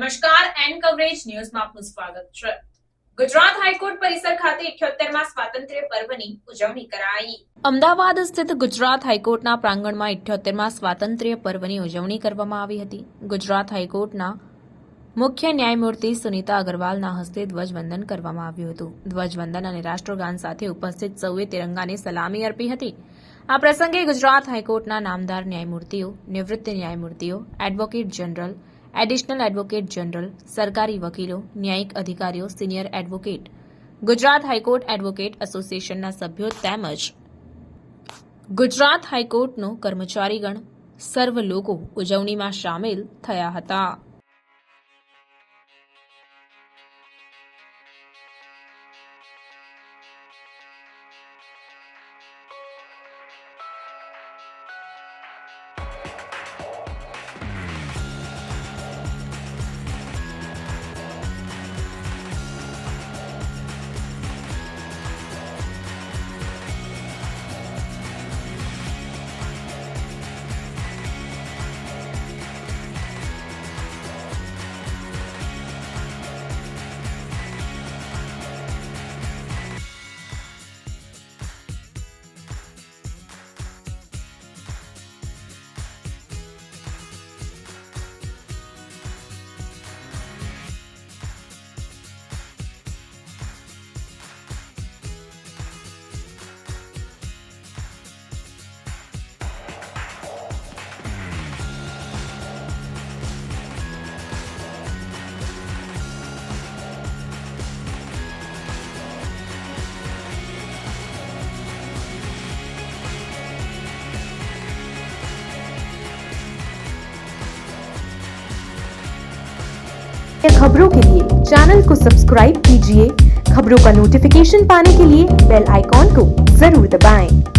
નમસ્કાર, N coverage ન્યૂઝમાં આપનું સ્વાગત છે. ગુજરાત હાઈકોર્ટ પરિસર ખાતે 78મા સ્વાતંત્ર્ય પર્વની ઉજવણી કરાઈ. અમદાવાદ સ્થિત ગુજરાત હાઈકોર્ટના પ્રાંગણમાં 78મા સ્વાતંત્ર્ય પર્વની ઉજવણી કરવામાં આવી હતી. ગુજરાત હાઈકોર્ટના મુખ્ય ન્યાયમૂર્તિ સુનીતા અગ્રવાલના હસ્તે ધ્વજવંદન કરવામાં આવ્યું હતું. ધ્વજવંદન અને રાષ્ટ્રગાન સાથે ઉપસ્થિત સૌએ તિરંગાને સલામી અર્પી હતી. આ પ્રસંગે ગુજરાત હાઈકોર્ટના નામદાર ન્યાયમૂર્તિઓ, નિવૃત્ત ન્યાયમૂર્તિઓ, advocate general, additional advocate general, સરકારી વકીલો, ન્યાયિક અધિકારીઓ, senior advocate, Gujarat high court advocate એસોસિએશનના સભ્યો તેમજ ગુજરાત હાઈકોર્ટનો કર્મચારીગણ સર્વ લોકો ઉજવણીમાં સામેલ થયા હતા. खबरों के लिए चैनल को सब्सक्राइब कीजिए। खबरों का नोटिफिकेशन पाने के लिए बेल आइकॉन को जरूर दबाएं।